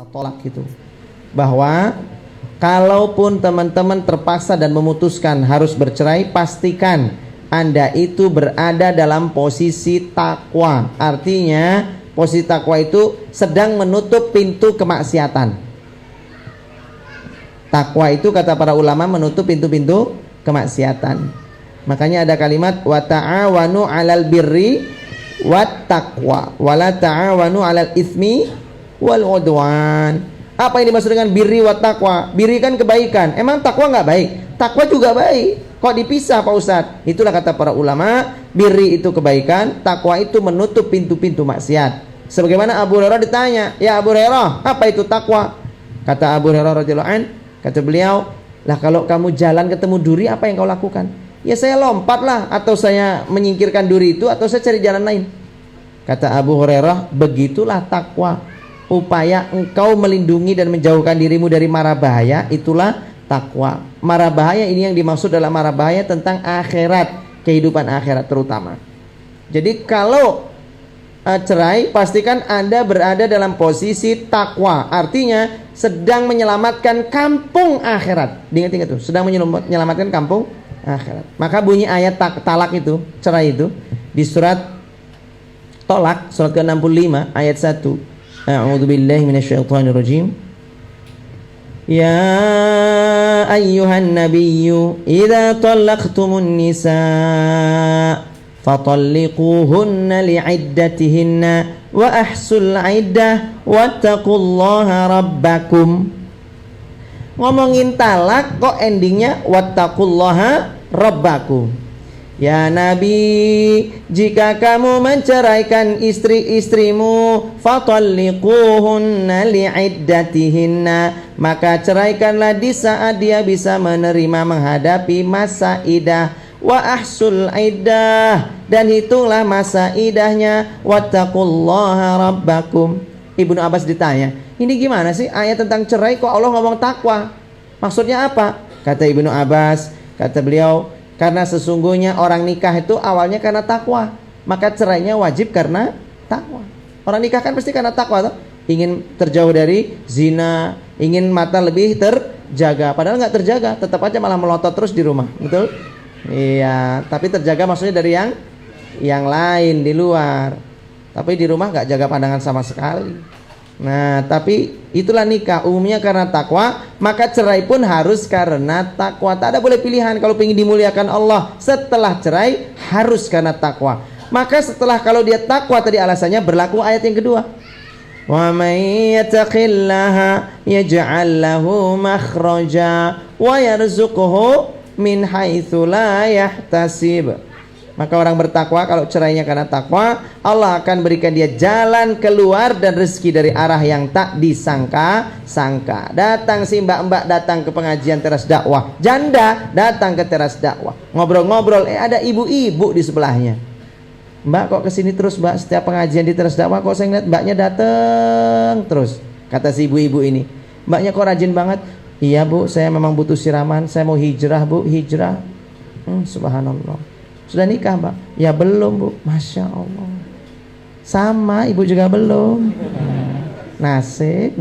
tolak gitu. Bahwa kalaupun teman-teman terpaksa dan memutuskan harus bercerai, pastikan Anda itu berada dalam posisi takwa. Artinya posisi takwa itu sedang menutup pintu kemaksiatan. Takwa itu kata para ulama menutup pintu-pintu kemaksiatan. Makanya ada kalimat wa ta'awanu 'alal birri wat taqwa wa la ta'awanu 'alal itsmi wal 'udwan. Apa yang dimaksud dengan birri wat taqwa? Birri kan kebaikan. Emang takwa enggak baik? Takwa juga baik. Kok dipisah Pak Ustadz? Itulah kata para ulama, birri itu kebaikan, takwa itu menutup pintu-pintu maksiat. Sebagaimana Abu Hurairah ditanya, "Ya Abu Hurairah, apa itu takwa?" Kata Abu Hurairah radhiyallahu an, kata beliau, "Lah kalau kamu jalan ketemu duri, apa yang kau lakukan?" "Ya saya lompat lah, atau saya menyingkirkan duri itu, atau saya cari jalan lain." Kata Abu Hurairah, "Begitulah takwa. Upaya engkau melindungi dan menjauhkan dirimu dari mara bahaya, itulah takwa." Mara bahaya ini yang dimaksud dalam mara bahaya tentang akhirat, kehidupan akhirat terutama. Jadi kalau cerai, pastikan Anda berada dalam posisi takwa. Artinya sedang menyelamatkan kampung akhirat. Ingat-ingat tuh, sedang menyelamatkan kampung akhirat. Maka bunyi ayat talak itu, cerai itu di surat Tolak, surat ke-65 ayat 1. A'udzubillahi minasyaitonirrajim. Ya ayyuhan nabiyyu idza talaqtumun nisaa fatalliquhunna li'iddatihinna wa ahsul 'iddah wattaqullaha rabbakum. Ngomongin talak kok endingnya wattaqullaha rabbakum. Ya Nabi, jika kamu menceraikan istri-istrimu, fatalliquhunna li'iddatihinna, maka ceraikanlah di saat dia bisa menerima menghadapi masa iddah. Wa ahsul iddah, dan hitunglah masa iddahnya. Wattaqullaha rabbakum. Ibnu Abbas ditanya, ini gimana sih ayat tentang cerai kok Allah ngomong takwa? Maksudnya apa? Kata Ibnu Abbas, kata beliau, karena sesungguhnya orang nikah itu awalnya karena takwa, maka cerainya wajib karena takwa. Orang nikah kan pasti karena takwa toh? Ingin terjauh dari zina, ingin mata lebih terjaga. Padahal nggak terjaga, tetap aja malah melotot terus di rumah, betul? Iya, tapi terjaga maksudnya dari yang lain di luar. Tapi di rumah nggak jaga pandangan sama sekali. Nah, tapi itulah nikah umumnya karena takwa, maka cerai pun harus karena takwa. Tak ada boleh pilihan. Kalau ingin dimuliakan Allah setelah cerai harus karena takwa. Maka setelah kalau dia takwa tadi alasannya berlaku ayat yang kedua. Wa may yattaqillaha yaj'al lahu makhraja wa yarzuqhu min haitsu la yahtasib. Maka orang bertakwa kalau cerainya karena takwa, Allah akan berikan dia jalan keluar dan rezeki dari arah yang tak disangka-sangka. Datang si mbak-mbak datang ke pengajian teras dakwah, janda datang ke teras dakwah, ngobrol-ngobrol, ada ibu-ibu di sebelahnya. Mbak kok kesini terus mbak, setiap pengajian di teras dakwah kok saya ngeliat mbaknya datang terus. Kata si ibu-ibu ini, mbaknya kok rajin banget. Iya bu, saya memang butuh siraman, saya mau hijrah bu, hijrah. Subhanallah. Sudah nikah mbak? Ya belum bu. Masya Allah. Sama ibu juga belum. Nasib.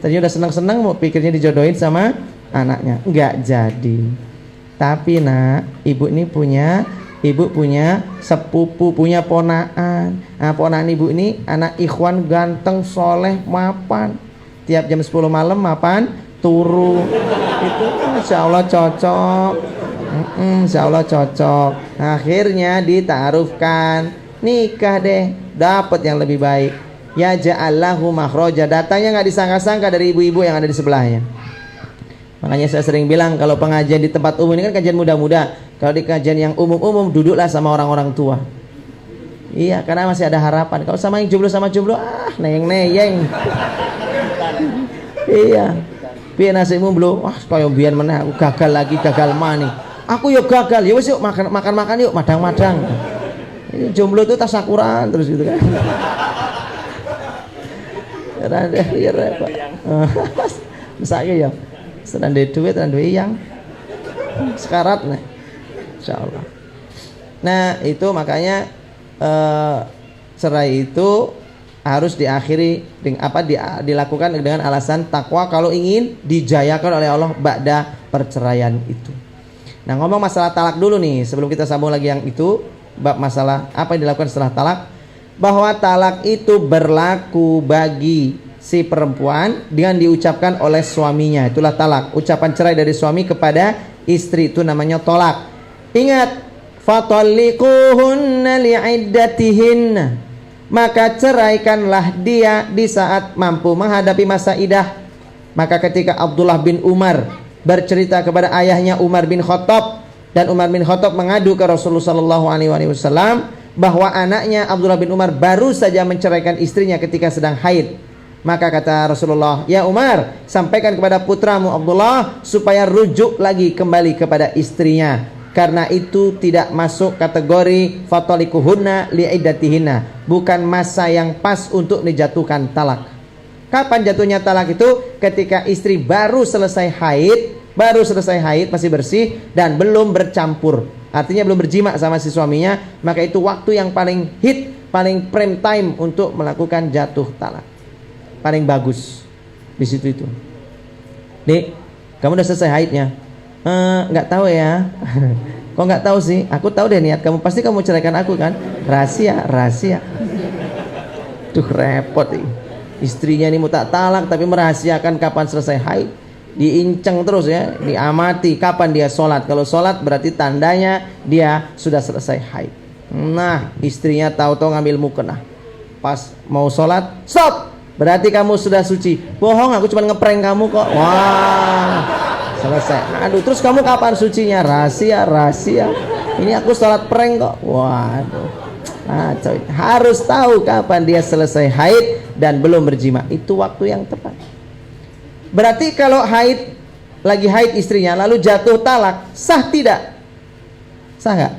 Tadi udah senang-senang mau pikirnya dijodohin sama anaknya, enggak jadi. Tapi nak, ibu punya sepupu, punya ponaan. Nah, ponaan ibu ini anak ikhwan ganteng, soleh, mapan. Tiap jam 10 malam mapan turu. Itu Masya Allah cocok. Insya Allah cocok. Akhirnya ditaarufkan, nikah deh, dapat yang lebih baik. Ya ja'allahu makhraja. Datanya nggak disangka-sangka dari ibu-ibu yang ada di sebelahnya. Makanya saya sering bilang kalau pengajian di tempat umum ini kan kajian muda-muda. Kalau di kajian yang umum-umum duduklah sama orang-orang tua. Iya, karena masih ada harapan. Kalau sama yang jomblo neyeng. Iya. Piye nasibmu bro? Wah, kaya biyen meneh aku gagal maneh. Aku yuk gagal, ya wis yuk makan yuk madang-madang. Ini jomblo itu tasakuran terus gitu kan. Ya repot. Mesake ya. Sedang duwe duit, sedang duwe yang sekarat nih. Insyaallah. Nah, itu makanya cerai itu harus diakhiri dengan dilakukan dengan alasan takwa kalau ingin dijayakan oleh Allah ba'da perceraian itu. Nah, ngomong masalah talak dulu nih sebelum kita sambung lagi yang itu, bab masalah apa yang dilakukan setelah talak. Bahwa talak itu berlaku bagi si perempuan dengan diucapkan oleh suaminya, itulah talak. Ucapan cerai dari suami kepada istri itu namanya tolak. Ingat, fatalliquhunna li'iddatihinna, maka ceraikanlah dia di saat mampu menghadapi masa idah. Maka ketika Abdullah bin Umar bercerita kepada ayahnya Umar bin Khattab, dan Umar bin Khattab mengadu ke Rasulullah SAW bahwa anaknya Abdullah bin Umar baru saja menceraikan istrinya ketika sedang haid. Maka kata Rasulullah, ya Umar, sampaikan kepada putramu Abdullah supaya rujuk lagi kembali kepada istrinya, karena itu tidak masuk kategori fatalikuhunna li'iddatihinna, bukan masa yang pas untuk dijatuhkan talak. Kapan jatuhnya talak itu? Ketika istri baru selesai haid, masih bersih dan belum bercampur, artinya belum berjima sama si suaminya, maka itu waktu yang paling hit, paling prime time untuk melakukan jatuh talak. Paling bagus di situ itu. Dek, kamu udah selesai haidnya? Nggak tahu ya. Kok nggak tahu sih? Aku tahu deh niat kamu, pasti kamu ceraikan aku kan? Rahasia. Tuh repot nih. Istrinya ini mau tak talak tapi merahasiakan kapan selesai haid. Diinceng terus ya, diamati kapan dia sholat. Kalau sholat berarti tandanya dia sudah selesai haid. Nah, istrinya tahu-tahu ngambil mukena. Pas mau sholat, stop! Berarti kamu sudah suci. Bohong, aku cuma ngeprank kamu kok. Wah, selesai. Aduh, terus kamu kapan sucinya? Rahasia. Ini aku sholat prank kok. Waduh. Nah, coy, harus tahu kapan dia selesai haid dan belum berjima. Itu waktu yang tepat. Berarti kalau lagi haid istrinya lalu jatuh talak, sah tidak? Sah nggak?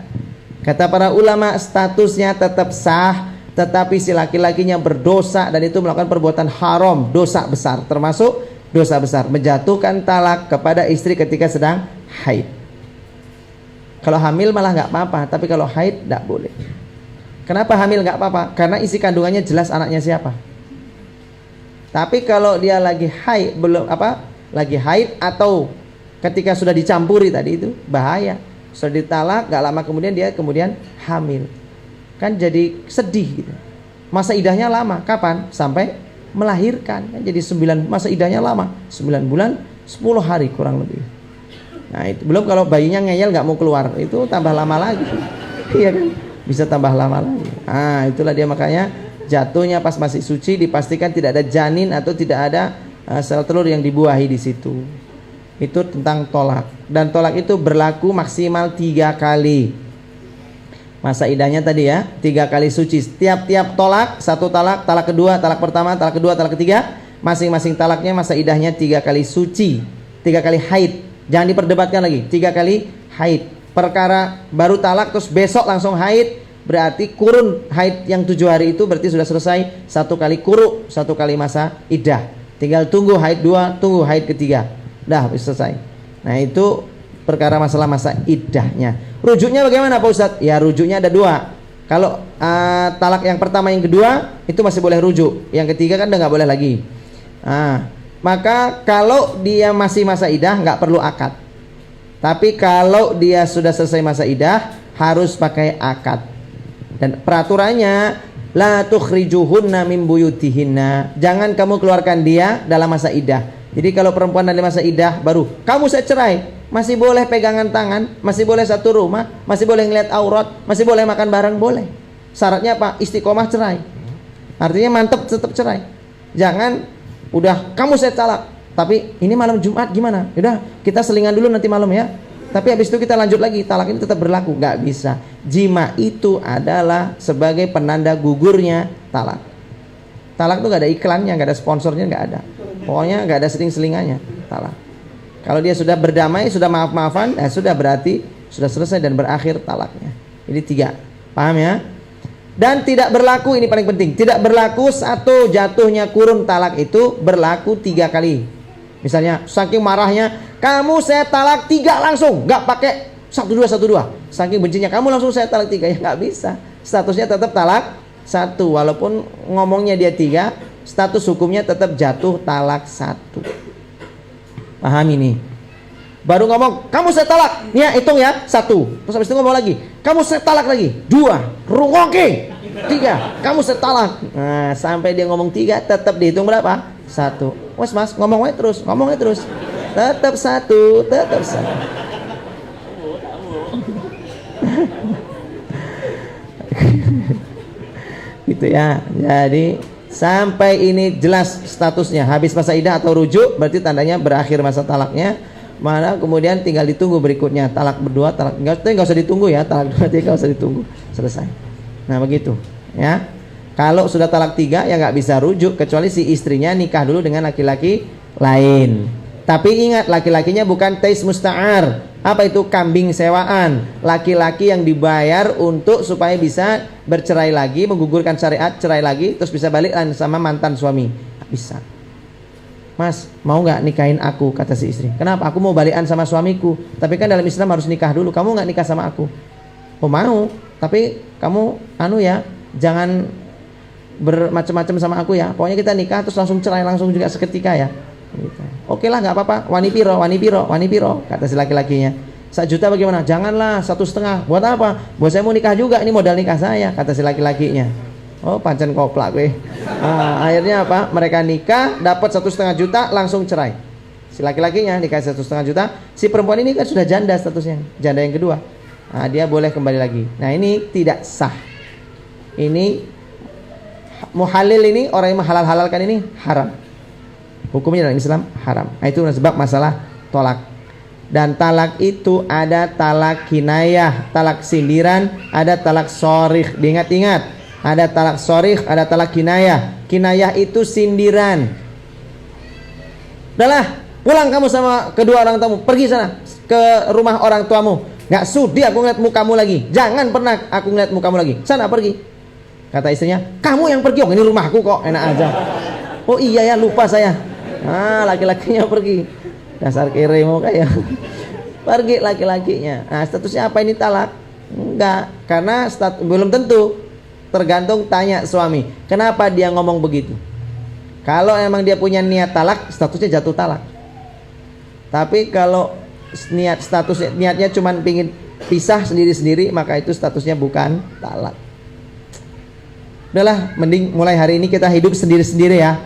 Kata para ulama, statusnya tetap sah, tetapi si laki-lakinya berdosa dan itu melakukan perbuatan haram, dosa besar, termasuk dosa besar menjatuhkan talak kepada istri ketika sedang haid. Kalau hamil malah nggak apa-apa, tapi kalau haid nggak boleh. Kenapa hamil nggak apa-apa? Karena isi kandungannya jelas anaknya siapa. Tapi kalau dia lagi haid, lagi haid atau ketika sudah dicampuri tadi itu bahaya. Sudah ditalak, nggak lama kemudian dia hamil. Kan jadi sedih gitu. Masa idahnya lama, kapan? Sampai melahirkan. Kan jadi masa idahnya lama, 9 bulan 10 hari kurang lebih. Nah, itu belum kalau bayinya ngeyel nggak mau keluar, itu tambah lama lagi. Iya kan? Bisa tambah lama lagi. Ah, itulah dia makanya jatuhnya pas masih suci dipastikan tidak ada janin atau tidak ada sel telur yang dibuahi di situ. Itu tentang tolak. Dan tolak itu berlaku maksimal 3 kali. Masa idahnya tadi ya 3 kali suci. Tiap-tiap tolak, 1 talak, talak kedua, talak pertama, talak kedua, talak ketiga, masing-masing talaknya masa idahnya 3 kali suci, 3 kali haid. Jangan diperdebatkan lagi, 3 kali haid. Perkara baru talak terus besok langsung haid, berarti kurun haid yang 7 hari itu berarti sudah selesai 1 kali kuruk, 1 kali masa idah. Tinggal tunggu haid 2, tunggu haid ketiga. Dah selesai. Nah, itu perkara masalah masa idahnya. Rujuknya bagaimana Pak Ustadz? Ya rujuknya ada 2. Kalau talak yang pertama yang kedua itu masih boleh rujuk. Yang ketiga kan udah nggak boleh lagi. Maka kalau dia masih masa idah nggak perlu akad. Tapi kalau dia sudah selesai masa idah harus pakai akad. Dan peraturannya la tukhrijuhunna min buyutihinna. Jangan kamu keluarkan dia dalam masa idah. Jadi kalau perempuan dalam masa idah baru kamu saya cerai, masih boleh pegangan tangan, masih boleh satu rumah, masih boleh ngeliat aurat, masih boleh makan bareng, boleh. Syaratnya apa? Istiqomah cerai. Artinya mantep tetap cerai. Jangan udah kamu saya talak, tapi ini malam Jumat gimana? Udah kita selingan dulu nanti malam ya. Tapi habis itu kita lanjut lagi, talak ini tetap berlaku. Nggak bisa. Jima itu adalah sebagai penanda gugurnya talak. Talak itu nggak ada iklannya, nggak ada sponsornya, nggak ada. Pokoknya nggak ada seling-selingannya talak. Kalau dia sudah berdamai, sudah maaf-maafan, sudah berarti sudah selesai dan berakhir talaknya. Ini 3, paham ya? Dan tidak berlaku, ini paling penting, tidak berlaku satu jatuhnya kurun talak itu berlaku 3 kali. Misalnya saking marahnya, kamu saya talak 3 langsung, nggak pakai 1 2 1 2. Saking bencinya kamu langsung saya talak 3, ya nggak bisa. Statusnya tetap talak satu. Walaupun ngomongnya dia 3, status hukumnya tetap jatuh talak 1. Paham ini? Baru ngomong, kamu saya talak. Nih ya, hitung ya, 1. Terus habis itu ngomong lagi, kamu saya talak lagi. 2, rungoke. 3, kamu saya talak. Nah, sampai dia ngomong 3, tetap dihitung berapa? 1. Wes mas, ngomongnya terus. Tetap 1, tetap 1. Gitu ya. Jadi sampai ini jelas statusnya, habis masa iddah atau rujuk, berarti tandanya berakhir masa talaknya. Mana kemudian tinggal ditunggu berikutnya, talak berdua, talak enggak usah ditunggu ya, talak 2, 3 enggak usah ditunggu, selesai. Nah begitu ya. Kalau sudah talak 3 ya nggak bisa rujuk kecuali si istrinya nikah dulu dengan laki-laki lain. Tapi ingat, laki-lakinya bukan tais musta'ar. Apa itu? Kambing sewaan. Laki-laki yang dibayar untuk supaya bisa bercerai lagi, menggugurkan syariat, cerai lagi, terus bisa balik sama mantan suami. Bisa. Mas, mau nggak nikahin aku? Kata si istri. Kenapa? Aku mau balikan sama suamiku. Tapi kan dalam Islam harus nikah dulu. Kamu nggak nikah sama aku? Oh mau. Tapi kamu jangan bermacam-macam sama aku ya. Pokoknya kita nikah terus langsung cerai langsung juga seketika ya. Gitu. Oke lah, nggak apa-apa. Wani piro, kata si laki-lakinya. 1 juta bagaimana? Janganlah, 1,5. Buat apa? Buat saya mau nikah juga. Ini modal nikah saya, kata si laki-lakinya. Oh, pancen koplak gue. Akhirnya apa? Mereka nikah, dapat 1,5 juta, langsung cerai. Si laki-lakinya nikah 1,5 juta. Si perempuan ini kan sudah janda statusnya, janda yang kedua. Dia boleh kembali lagi. Nah ini tidak sah. Ini muhalil, ini orang yang menghalal-halalkan ini haram. Hukumnya dalam Islam haram. Nah, itu sebab masalah tolak. Dan talak itu ada talak kinayah, talak sindiran, ada talak sorikh. Diingat-ingat, ada talak sorikh, ada talak kinayah. Kinayah itu sindiran. Udahlah, pulang kamu sama kedua orang tamu, pergi sana ke rumah orang tuamu. Gak sudi aku ngeliat mukamu lagi. Jangan pernah aku ngeliat mukamu lagi. Sana pergi. Kata istrinya, kamu yang pergi. Oh ini rumahku kok, enak aja. Oh iya ya, lupa saya. Laki-lakinya pergi. Dasar kere mau kayak. Pergi laki-lakinya. Nah statusnya apa ini talak? Enggak, karena belum tentu. Tergantung tanya suami, kenapa dia ngomong begitu. Kalau emang dia punya niat talak, statusnya jatuh talak. Tapi kalau niatnya cuma pingin pisah sendiri-sendiri, maka itu statusnya bukan talak. Udahlah, mending mulai hari ini kita hidup sendiri-sendiri ya.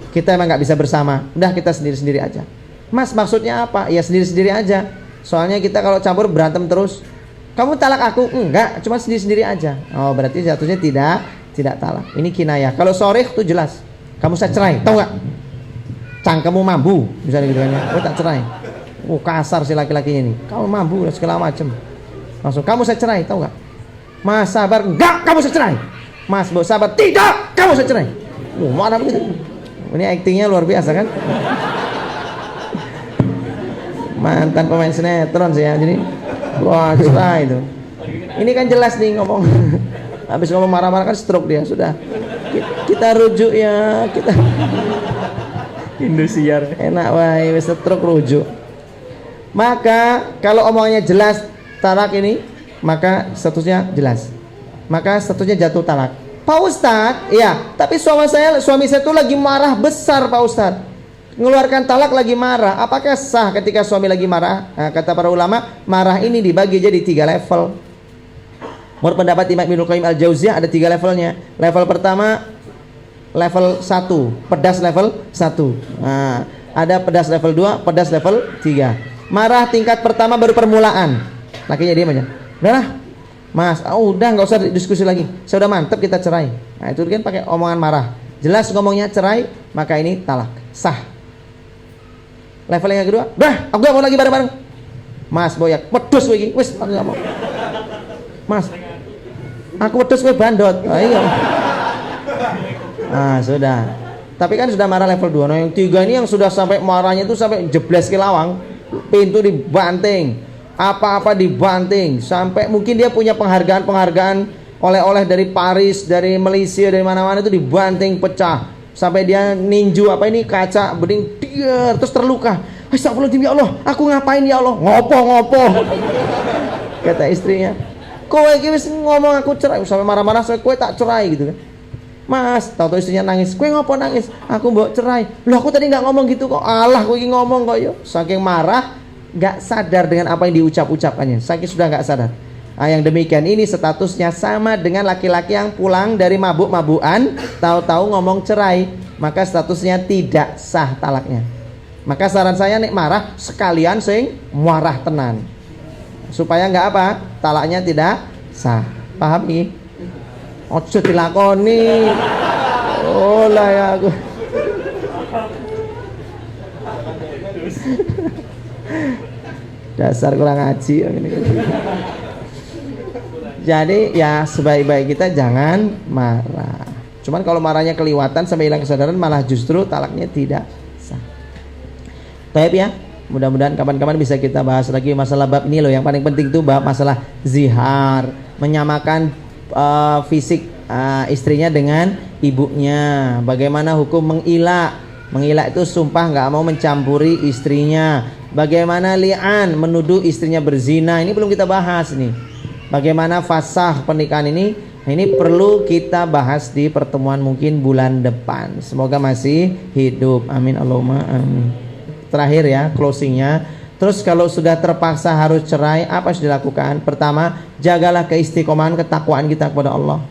Kita emang nggak bisa bersama, udah kita sendiri-sendiri aja. Mas maksudnya apa? Ya sendiri-sendiri aja. Soalnya kita kalau campur berantem terus. Kamu talak aku? Enggak, cuma sendiri-sendiri aja. Oh berarti statusnya tidak talak. Ini kinayah. Kalau sorikh tuh jelas. Kamu saya cerai, tahu nggak? Cangkemmu mambu, misalnya gitu kan ya. Oh tak cerai. Kasar si laki-lakinya ini. Kamu mambu dan segala macam. Langsung kamu saya cerai, tahu nggak? Mas sabar, enggak, kamu saya cerai. Mas mau sabar, tidak, kamu saya cerai. Mana begitu? Ini aktingnya luar biasa kan? Mantan pemain sinetron sih ya, jadi wah cerai itu. Ini kan jelas nih ngomong. Habis ngomong marah-marah kan stroke dia sudah. Kita rujuk ya, kita. Indosiar. Enak wae wis stroke rujuk. Maka kalau omongannya jelas talak ini, maka statusnya jelas. Maka statusnya jatuh talak. Pak Ustadz, iya, tapi suami saya itu lagi marah besar Pak Ustadz. Mengeluarkan talak lagi marah. Apakah sah ketika suami lagi marah? Nah, kata para ulama, marah ini dibagi jadi 3 level. Menurut pendapat Imam Ibnu Qayyim Al-Jauziyah ada 3 levelnya. Level pertama level 1, pedas level 1. Nah, ada pedas level 2, pedas level 3. Marah tingkat pertama baru permulaan. Lakinya diam aja. Udahlah. Mas, udah nggak usah diskusi lagi. Saya udah mantep kita cerai. Nah, itu kan pakai omongan marah. Jelas ngomongnya cerai, maka ini talak. Sah. Level yang kedua, dah, aku gak mau lagi bareng-bareng. Mas, boyak, wedus lagi. Wis, aku gak mau. Mas, aku wedus gue bandot. Iya. Sudah. Tapi kan sudah marah level 2. Nah, yang 3 ini yang sudah sampai marahnya itu sampai jebles ke lawang. Pintu dibanting. Apa-apa dibanting. Sampai mungkin dia punya penghargaan oleh-oleh dari Paris, dari Malaysia, dari mana-mana itu dibanting pecah. Sampai dia ninju kaca bening dia terus terluka. Astagfirullahaladzim ya Allah, aku ngapain ya Allah? Ngopo. Kata istrinya. Kowe iki wis ngomong aku cerai, sampai marah-marah sampai kowe tak cerai gitu kan. Mas, tahu-tahu istrinya nangis. Kowe ngopo nangis? Aku mbok cerai. Loh aku tadi nggak ngomong gitu kok. Alah kowe iki ngomong kok yo. Saking marah, nggak sadar dengan apa yang diucap-ucapkannya. Saking sudah nggak sadar. Nah, yang demikian ini statusnya sama dengan laki-laki yang pulang dari mabuk-mabukan, tahu-tahu ngomong cerai, maka statusnya tidak sah talaknya. Maka saran saya nek marah sekalian sing marah tenan. Supaya nggak apa? Talaknya tidak sah. Paham ini? Ojo dilakoni. Oh lah ya aku. Dasar kurang ngaji. Jadi ya sebaik-baik kita jangan marah. Cuman kalau marahnya keliwatan sampai hilang kesadaran malah justru talaknya tidak sah. Baik ya. Mudah-mudahan kapan-kapan bisa kita bahas lagi masalah bab ini loh. Yang paling penting tuh bab masalah zihar, menyamakan fisik istrinya dengan ibunya. Bagaimana hukum mengilak? Mengilak itu sumpah nggak mau mencampuri istrinya. Bagaimana li'an, menuduh istrinya berzina. Ini belum kita bahas nih. Bagaimana fasah pernikahan ini? Ini perlu kita bahas di pertemuan mungkin bulan depan. Semoga masih hidup. Amin Allahumma amin. Terakhir ya, closingnya. Terus kalau sudah terpaksa harus cerai, apa harus dilakukan? Pertama, jagalah keistiqomahan, ketakwaan kita kepada Allah.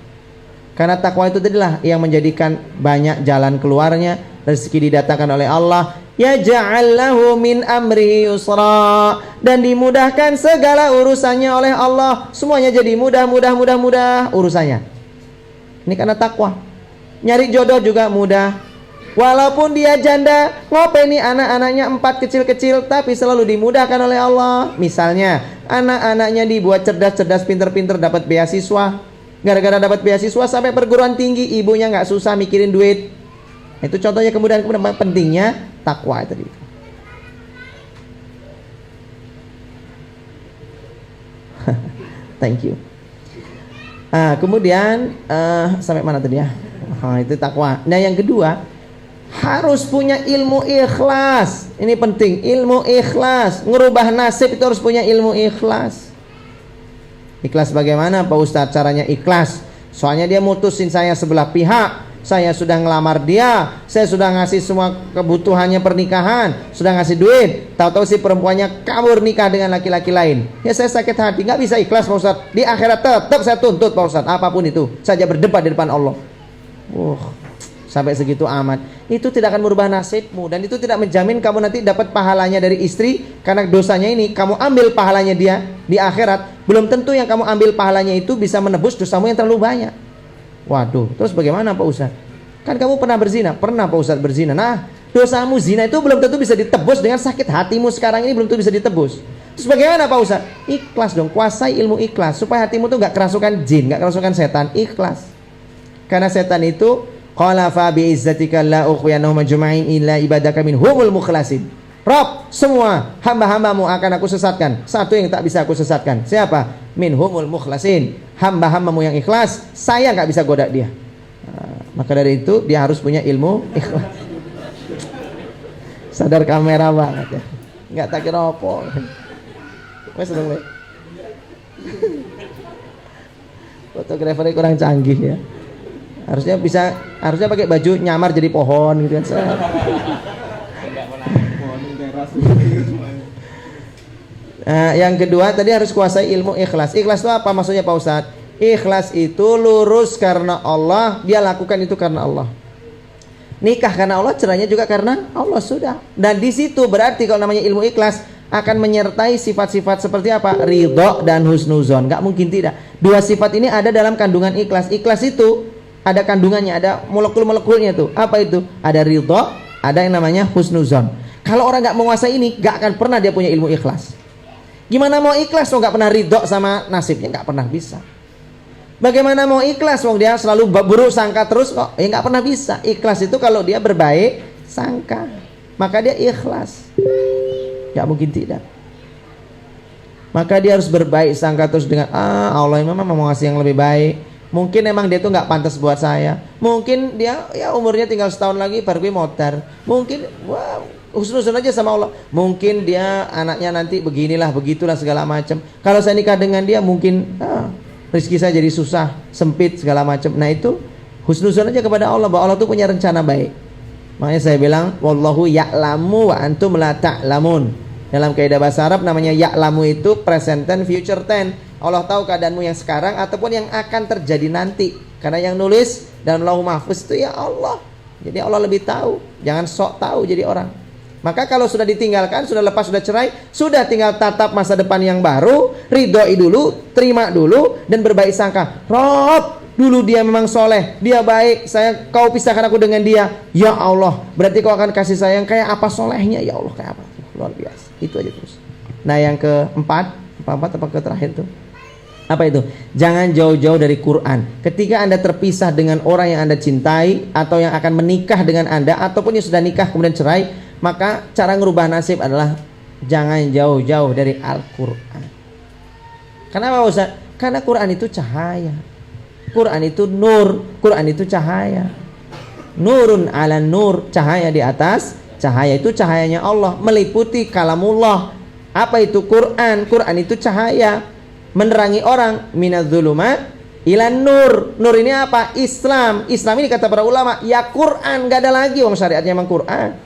Karena takwa itu adalah yang menjadikan banyak jalan keluarnya. Rezeki didatangkan oleh Allah. Ya ja'allahu min amri yusra. Dan dimudahkan segala urusannya oleh Allah. Semuanya jadi mudah urusannya. Ini karena takwa. Nyari jodoh juga mudah. Walaupun dia janda, ngopeni anak-anaknya 4 kecil-kecil, tapi selalu dimudahkan oleh Allah. Misalnya, anak-anaknya dibuat cerdas-cerdas, pinter-pinter, dapat beasiswa. Gara-gara dapat beasiswa sampai perguruan tinggi, ibunya nggak susah mikirin duit. Itu contohnya kemudahan pentingnya takwa tadi. Thank you. Kemudian sampai mana tadi ya? Itu takwa. Nah yang kedua, harus punya ilmu ikhlas. Ini penting, ilmu ikhlas. Ngerubah nasib itu harus punya ilmu ikhlas. Ikhlas bagaimana Pak Ustadz caranya ikhlas? Soalnya dia mutusin saya sebelah pihak. Saya sudah ngelamar dia, saya sudah ngasih semua kebutuhannya pernikahan, sudah ngasih duit. Tahu-tahu si perempuannya kabur nikah dengan laki-laki lain. Ya saya sakit hati, nggak bisa ikhlas Pak Ustadz. Di akhirat tetap saya tuntut Pak Ustadz, apapun itu. Saja berdebat di depan Allah. Sampai segitu amat. Itu tidak akan merubah nasibmu. Dan itu tidak menjamin kamu nanti dapat pahalanya dari istri. Karena dosanya ini, kamu ambil pahalanya dia di akhirat. Belum tentu yang kamu ambil pahalanya itu bisa menebus dosamu yang terlalu banyak. Waduh, terus bagaimana Pak Ustadz? Kan kamu pernah berzina? Pernah Pak Ustadz berzina. Nah, dosamu zina itu belum tentu bisa ditebus dengan sakit hatimu sekarang ini, belum tentu bisa ditebus. Terus bagaimana Pak Ustadz? Ikhlas dong, kuasai ilmu ikhlas. Supaya hatimu tuh gak kerasukan jin, gak kerasukan setan. Ikhlas. Karena setan itu qala fa bi izzatika la ughwiyannahum ajma'in illa ibadaka minhumul mukhlasin. Rob, semua hamba-hambamu akan aku sesatkan. Satu yang tak bisa aku sesatkan. Siapa? Minhumul mukhlasin. Hamba-hambamu yang ikhlas, saya nggak bisa goda dia. Maka dari itu dia harus punya ilmu ikhlas. Sadar kamera banget ya. Nggak tak kira apa. Wes dong le. Fotografernya kurang canggih ya. Harusnya pakai baju nyamar jadi pohon gitu kan. Yang kedua tadi harus kuasai ilmu ikhlas. Ikhlas itu apa maksudnya Pak Ustadz? Ikhlas itu lurus karena Allah, dia lakukan itu karena Allah. Nikah karena Allah, cerainya juga karena Allah sudah. Dan di situ berarti kalau namanya ilmu ikhlas akan menyertai sifat-sifat seperti apa? Ridho dan husnuzon. Gak mungkin tidak. Dua sifat ini ada dalam kandungan ikhlas. Ikhlas itu ada kandungannya, ada molekul-molekulnya tuh. Apa itu? Ada ridho, ada yang namanya husnuzon. Kalau orang gak menguasai ini, gak akan pernah dia punya ilmu ikhlas. Gimana mau ikhlas kalau gak pernah ridho sama nasibnya? Gak pernah bisa. Bagaimana mau ikhlas wong dia selalu buruk sangka terus kok? Ya nggak pernah bisa. Ikhlas itu kalau dia berbaik sangka, maka dia ikhlas. Nggak mungkin tidak. Maka dia harus berbaik sangka terus dengan Allah memang mau ngasih yang lebih baik. Mungkin emang dia tuh nggak pantas buat saya. Mungkin dia ya umurnya tinggal setahun lagi baru gue motor. Mungkin husnuzon aja sama Allah. Mungkin dia anaknya nanti beginilah begitulah segala macam. Kalau saya nikah dengan dia mungkin rezeki saya jadi susah, sempit segala macam. Nah itu husnuzon aja kepada Allah, bahwa Allah tuh punya rencana baik. Makanya saya bilang wallahu ya'lamu wa antum la ta'lamun. Dalam kaidah bahasa Arab namanya ya'lamu itu present tense, future tense. Allah tahu keadaanmu yang sekarang ataupun yang akan terjadi nanti. Karena yang nulis dalam Lauh Mahfuz itu ya Allah. Jadi Allah lebih tahu. Jangan sok tahu jadi orang. Maka kalau sudah ditinggalkan, sudah lepas, sudah cerai, sudah tinggal tatap masa depan yang baru, ridhoi dulu, terima dulu, dan berbaik sangka. Rob, dulu dia memang soleh, dia baik, kau pisahkan aku dengan dia. Ya Allah, berarti kau akan kasih sayang kayak apa solehnya? Ya Allah, kayak apa? Luar biasa. Itu aja terus. Nah yang keempat apa ke terakhir tuh? Apa itu? Jangan jauh-jauh dari Quran. Ketika Anda terpisah dengan orang yang Anda cintai, atau yang akan menikah dengan Anda, ataupun yang sudah nikah kemudian cerai, maka cara ngerubah nasib adalah jangan jauh-jauh dari Al-Quran. Kenapa Ustaz? Karena Quran itu cahaya, Quran itu nur, Quran itu cahaya. Nurun ala nur, cahaya di atas cahaya. Itu cahayanya Allah, meliputi kalamullah. Apa itu Quran? Quran itu cahaya, menerangi orang minadz-dzulumat ilan nur. Nur ini apa? Islam. Islam ini kata para ulama ya Quran, gak ada lagi wong syariatnya emang Quran.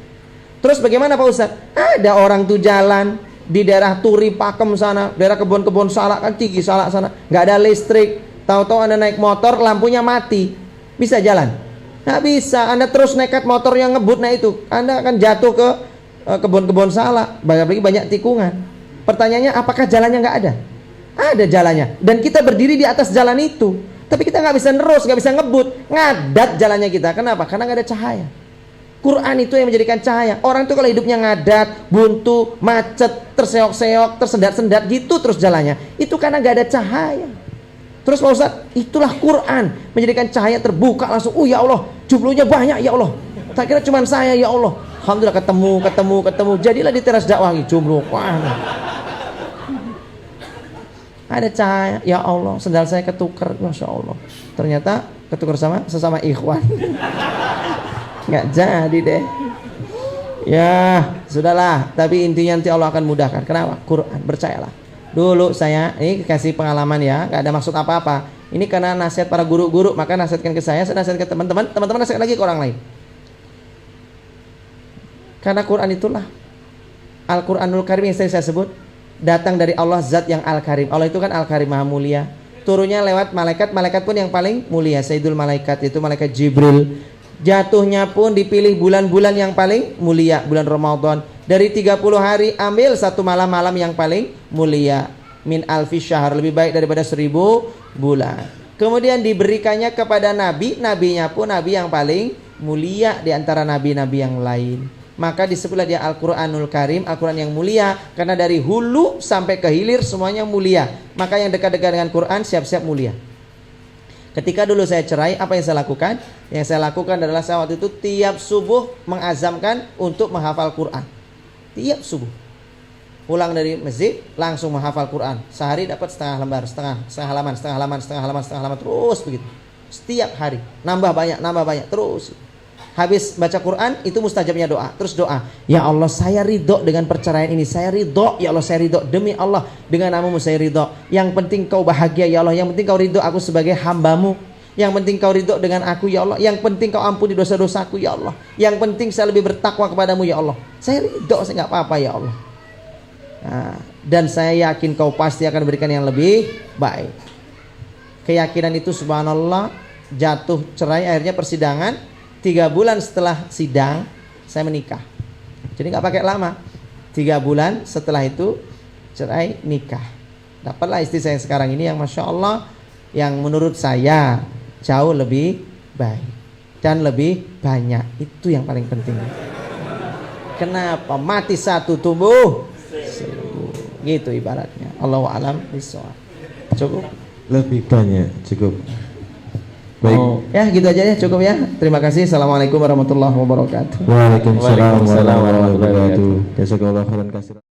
Terus bagaimana Pak Ustaz? Ada orang tuh jalan di daerah Turi Pakem sana, daerah kebun-kebun salak kan tinggi salak sana, gak ada listrik. Tahu-tahu Anda naik motor lampunya mati, bisa jalan? Nggak bisa. Anda terus nekat motor yang ngebut, nah itu Anda akan jatuh ke kebun-kebun salak, banyak tikungan. Pertanyaannya apakah jalannya nggak ada? Ada jalannya, dan kita berdiri di atas jalan itu, tapi kita nggak bisa nerus, nggak bisa ngebut, ngadat jalannya kita. Kenapa? Karena nggak ada cahaya. Quran itu yang menjadikan cahaya. Orang itu kalau hidupnya ngadat, buntu, macet, terseok-seok, tersendat-sendat gitu terus jalannya, itu karena nggak ada cahaya. Terus Pak Ustaz, itulah Quran menjadikan cahaya terbuka langsung. Ya Allah, jumlahnya banyak ya Allah. Tak kira cuma saya ya Allah. Alhamdulillah ketemu. Jadilah di teras dakwah jumlah. Ada cahaya, ya Allah, sendal saya ketukar, masya Allah. Ternyata ketukar sama sesama ikhwan. Nggak jadi deh. Ya, sudahlah. Tapi intinya nanti Allah akan mudahkan. Kenapa? Quran, percayalah. Dulu saya, ini kasih pengalaman ya, nggak ada maksud apa-apa. Ini karena nasihat para guru-guru, maka nasihatkan ke saya nasihatkan ke teman-teman, teman-teman nasihatkan lagi ke orang lain. Karena Quran itulah Al-Quranul Karim yang saya sebut, datang dari Allah, zat yang Al-Karim. Allah itu kan Al-Karim, maha mulia. Turunnya lewat malaikat, malaikat pun yang paling mulia, Sayyidul Malaikat, itu malaikat Jibril. Jatuhnya pun dipilih bulan-bulan yang paling mulia, bulan Ramadan. Dari 30 hari ambil satu malam-malam yang paling mulia. Min alfi syahr, lebih baik daripada 1000 bulan. Kemudian diberikannya kepada nabi, nabinya pun nabi yang paling mulia di antara nabi-nabi yang lain. Maka disebutlah dia Al-Quranul Karim, Al-Quran yang mulia, karena dari hulu sampai ke hilir semuanya mulia. Maka yang dekat-dekat dengan Quran siap-siap mulia. Ketika dulu saya cerai, apa yang saya lakukan? Yang saya lakukan adalah saya waktu itu tiap subuh mengazamkan untuk menghafal Quran. Tiap subuh pulang dari masjid langsung menghafal Quran. Sehari dapat setengah lembar, setengah halaman, terus begitu. Setiap hari nambah banyak terus. Habis baca Quran itu mustajabnya doa. Terus doa, ya Allah saya ridho dengan perceraian ini, saya ridho, ya Allah saya ridho, demi Allah dengan namamu saya ridho. Yang penting kau bahagia ya Allah, yang penting kau ridho aku sebagai hambamu, yang penting kau ridho dengan aku ya Allah, yang penting kau ampuni dosa-dosaku ya Allah, yang penting saya lebih bertakwa kepadamu ya Allah, saya ridho, saya nggak apa-apa ya Allah. Nah, dan saya yakin kau pasti akan berikan yang lebih baik. Keyakinan itu subhanallah, jatuh cerai, akhirnya persidangan. 3 bulan setelah sidang saya menikah. Jadi nggak pakai lama. 3 bulan setelah itu cerai nikah. Dapatlah istri saya sekarang ini yang masya Allah, yang menurut saya jauh lebih baik dan lebih banyak. Itu yang paling penting. Kenapa? Mati satu tumbuh 1000. Gitu ibaratnya. Allahu a'lam bishawab. Cukup? Lebih banyak cukup. Baik. Oh, ya gitu aja ya, cukup ya. Terima kasih. Assalamualaikum warahmatullahi wabarakatuh. Waalaikumsalam warahmatullahi wabarakatuh. Jazakallahu khairan katsiran.